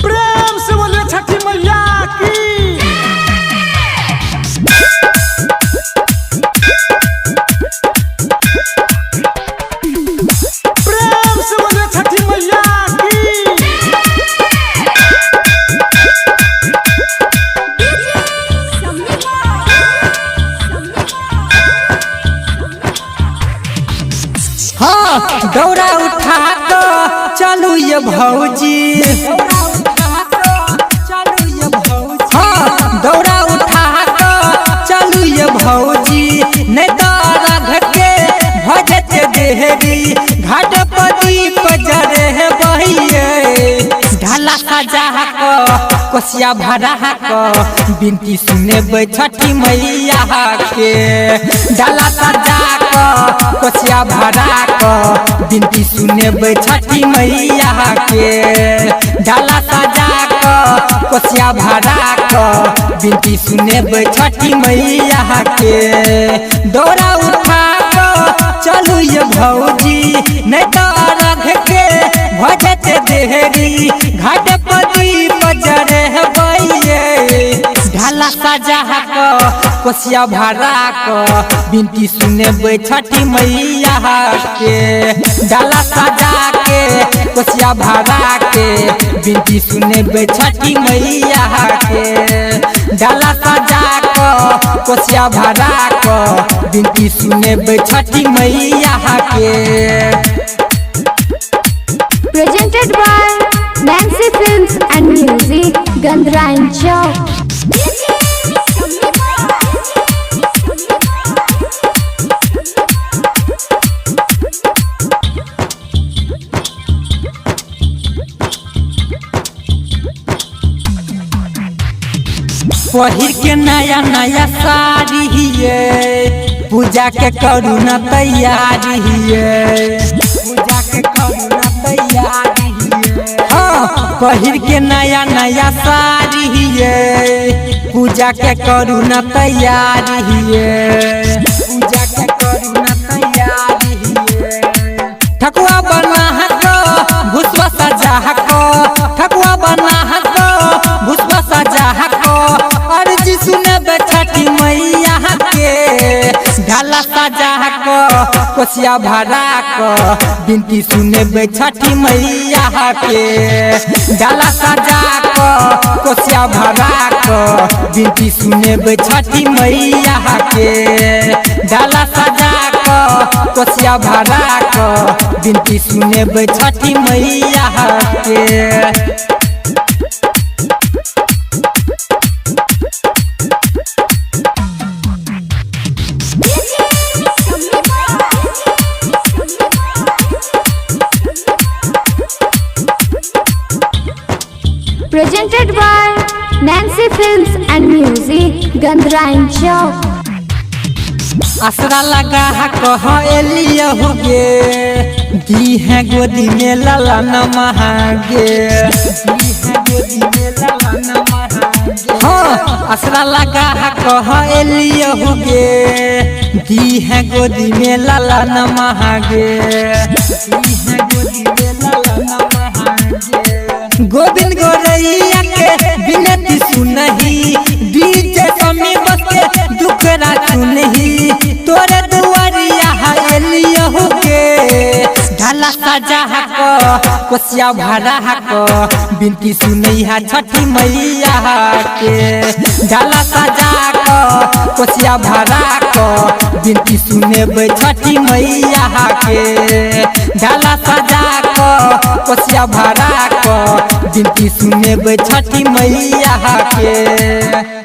प्रेम से बोलिए छठी मैया की। प्रेम से बोलिए छठी मैया की। हाँ दौड़ा उठा तो चलू ये भौजी। हाँ दौड़ा उठा तो चलू ये भौजी। नहीं तो राघ के भजते देहरी घाट पर दीप जरे है बहिए। ढाला सजा को कोसिया भरा को बिनती सुने छठी मैया के। ढाला सजा को कोसिया भरा को बिनती सुने छठी मैया के। ढाला सजा को कोसिया भरा को बिनती सुने छठी मैया के। दौड़ा उठा को चलू ये भौजी। नहीं तो राघ के भजते देहरी घाट पर दीप जरे है बहिए। ढाला सजा को कोसिया भरा को बिनती सुने छठी मैया के। ढाला सजा के कोसिया भरा के बिनती सुने छठी मैया के। ढाला सजा को कोसिया भरा को बिनती सुने छठी मैया के। Presented by Nancy Films and Music, Gandhra Chowk. पहिर के नया नया साड़ी है पूजा के करू न तैयारी है। पूजा के करू न तैयारी है। हाँ पहिर के नया नया साड़ी है पूजा के करू न तैयारी है। पूजा के करू न तैयारी है। ठकुआ बना को भुसवा सजा को। ठकुआ बना को भुसवा सजा को अर्जी सुने छठी मैया के। ढाला सजा को कोसिया भरा को बिनती सुने छठी मैया के। ढाला सजा को कोसिया भरा को बिनती सुने छठी मैया के। ढाला सजा को कोसिया भरा को बिनती सुने छठी मैया के। Presented by Nancy Films and Music, Gandhra Chowk. असरा लगा कह एलिया हो गे। दी है गोदी में लाला न महागे। दी है गोदी में लाला न महागे। हाँ असरा लगा कह एलिया हो गे। दी है गोदी में लाला न महागे। दी है गोदी में लाला न महागे। गोविंद गोरैया के बिनती सुनही डीजे कमी बस के दुखरा सुनही। तोरे दुआरिया एलिया हो के। ढाला सजा को कोसिया भरा को बिनती सुनैहा छठी मैया के। ढाला सजा को कोसिया भरा को बिनती सुने छठी मैया के। ढाला सजा को कोसिया भरा को बिनती सुने छठी मैया के।